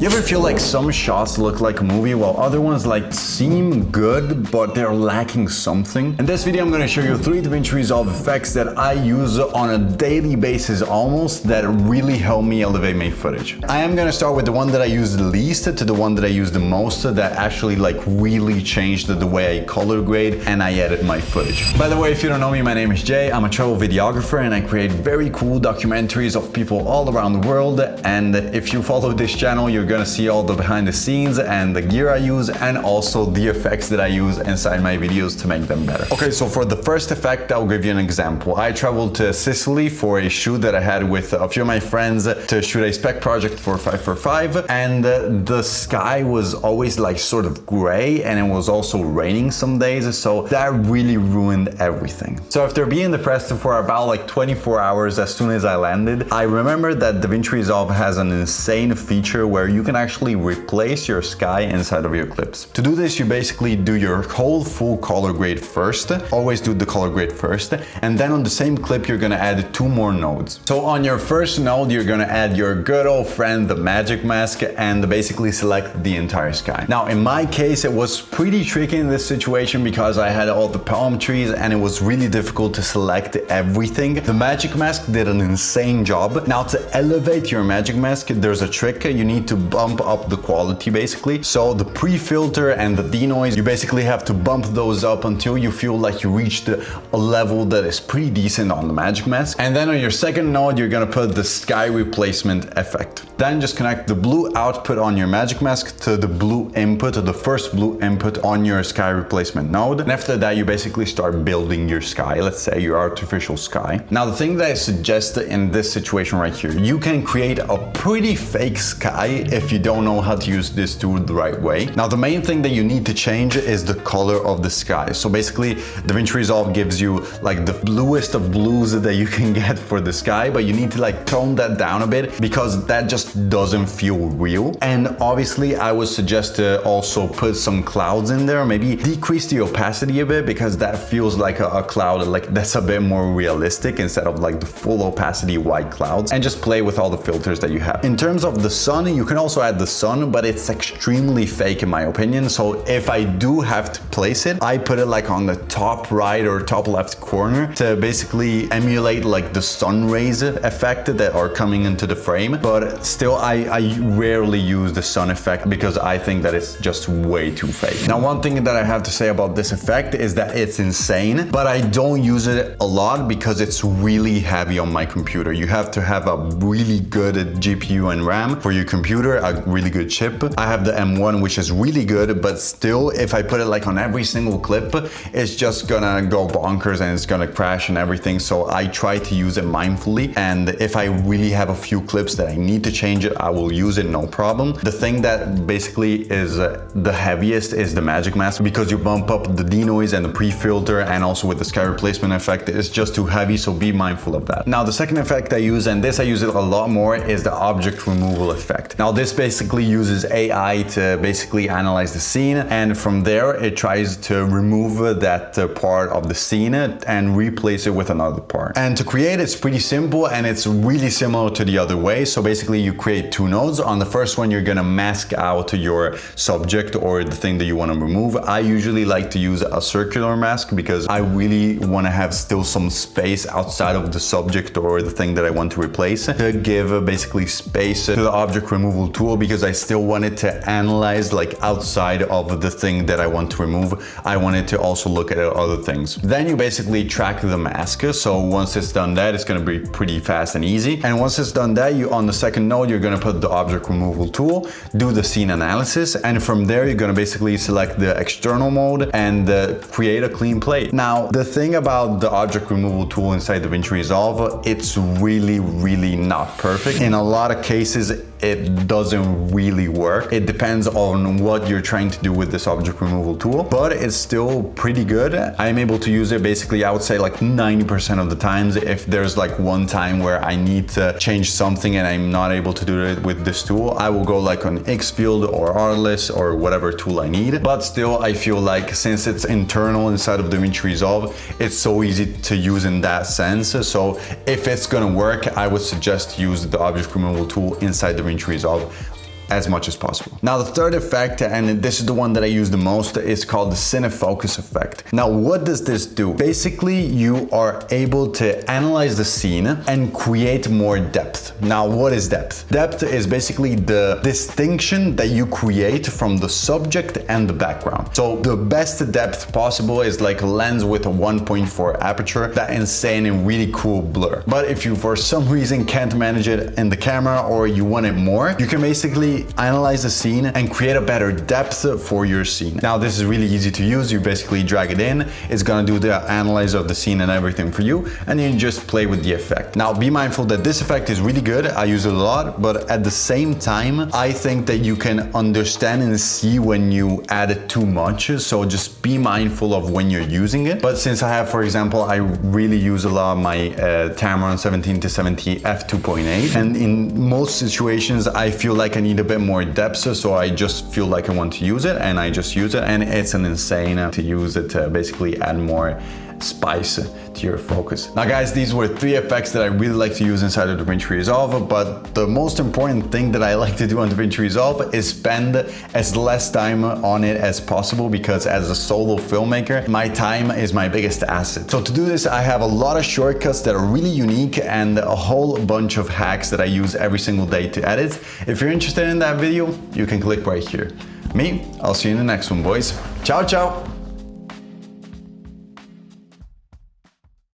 You ever feel like some shots look like a movie while other ones like seem good but they're lacking something? In this video I'm going to show you 3 Davinci Resolve effects that I use on a daily basis almost that really help me elevate my footage. I am going to start with the one that I use the least to the one that I use the most that actually like really changed the way I color grade and I edit my footage. By the way, if you don't know me, my name is Jay. I'm a travel videographer and I create very cool documentaries of people all around the world, and if you follow this channel you're gonna see all the behind the scenes and the gear I use and also the effects that I use inside my videos to make them better. Okay, so for the first effect, I'll give you an example. I traveled to Sicily for a shoot that I had with a few of my friends to shoot a spec project for 545, and the sky was always like sort of gray and it was also raining some days, so that really ruined everything. So after being depressed for about like 24 hours as soon as I landed, I remembered that Davinci Resolve has an insane feature where you can actually replace your sky inside of your clips. To do this, you basically do your whole full color grade first. Always do the color grade first, and then on the same clip you're gonna add 2 more nodes. So on your first node you're gonna add your good old friend the magic mask and basically select the entire sky. Now in my case it was pretty tricky in this situation because I had all the palm trees and it was really difficult to select everything. The magic mask did an insane job. Now to elevate your magic mask, there's a trick. You need to bump up the quality basically. So the pre-filter and the denoise, you basically have to bump those up until you feel like you reached a level that is pretty decent on the magic mask. And then on your second node, you're gonna put the sky replacement effect. Then just connect the blue output on your magic mask to the blue input, the first blue input on your sky replacement node. And after that, you basically start building your sky. Let's say your artificial sky. Now the thing that I suggest in this situation right here, you can create a pretty fake sky if you don't know how to use this tool the right way. Now the main thing that you need to change is the color of the sky. So basically Davinci Resolve gives you like the bluest of blues that you can get for the sky, but you need to like tone that down a bit because that just doesn't feel real. And obviously I would suggest to also put some clouds in there, maybe decrease the opacity a bit because that feels like a cloud, like that's a bit more realistic instead of like the full opacity white clouds, and just play with all the filters that you have. In terms of the sun, you can also add the sun, but it's extremely fake in my opinion. So if I do have to place it, I put it like on the top right or top left corner to basically emulate like the sun rays effect that are coming into the frame. But still I rarely use the sun effect because I think that it's just way too fake. Now one thing that I have to say about this effect is that it's insane, but I don't use it a lot because it's really heavy on my computer. You have to have a really good GPU and RAM for your computer, a really good chip. I have the M1 which is really good, but still if I put it like on every single clip, it's just gonna go bonkers and it's gonna crash and everything. So I try to use it mindfully, and if I really have a few clips that I need to change it, I will use it, no problem. The thing that basically is the heaviest is the magic mask because you bump up the denoise and the pre-filter, and also with the sky replacement effect it's just too heavy, so be mindful of that. Now the second effect I use, and this I use it a lot more, is the object removal effect. Now this basically uses AI to basically analyze the scene, and from there it tries to remove that part of the scene and replace it with another part. And to create it's pretty simple, and it's really similar to the other way. So basically you create 2 nodes. On the first one you're gonna mask out your subject or the thing that you want to remove. I usually like to use a circular mask because I really want to have still some space outside of the subject or the thing that I want to replace, to give basically space to the object removal tool, because I still want it to analyze like outside of the thing that I want to remove. I want it to also look at other things. Then you basically track the mask. So once it's done that, it's going to be pretty fast and easy. And once it's done that, you on the second node, you're going to put the object removal tool, do the scene analysis, and from there you're going to basically select the external mode and create a clean plate. Now the thing about the object removal tool inside Davinci Resolve, it's really not perfect. In a lot of cases it doesn't really work. It depends on what you're trying to do with this object removal tool, but it's still pretty good. I'm able to use it basically, I would say like 90% of the times. If there's like one time where I need to change something and I'm not able to do it with this tool, I will go like on Xfield or Artlist or whatever tool I need. But still I feel like since it's internal inside of Davinci Resolve, it's so easy to use in that sense. So if it's gonna work, I would suggest use the object removal tool inside Davinci Resolve as much as possible. Now the third effect, and this is the one that I use the most, is called the cinefocus effect. Now what does this do? Basically you are able to analyze the scene and create more depth. Now what is depth? Depth is basically the distinction that you create from the subject and the background. So the best depth possible is like a lens with a 1.4 aperture, that insane and really cool blur. But if you for some reason can't manage it in the camera or you want it more, you can basically analyze the scene and create a better depth for your scene. Now this is really easy to use. You basically drag it in, it's gonna do the analyze of the scene and everything for you, and then you just play with the effect. Now be mindful that this effect is really good. I use it a lot, but at the same time, I think that you can understand and see when you add it too much. So just be mindful of when you're using it. But since I have, for example, I really use a lot of my Tamron 17-70 f2.8, and in most situations I feel like I need a bit more depth, so I just feel like I want to use it and I just use it, and it's an insane to use it to basically add more spice to your focus. Now guys, these were 3 effects that I really like to use inside of DaVinci Resolve, but the most important thing that I like to do on DaVinci Resolve is spend as less time on it as possible, because as a solo filmmaker, my time is my biggest asset. So to do this, I have a lot of shortcuts that are really unique and a whole bunch of hacks that I use every single day to edit. If you're interested in that video, you can click right here. I'll see you in the next one, boys. Ciao, ciao.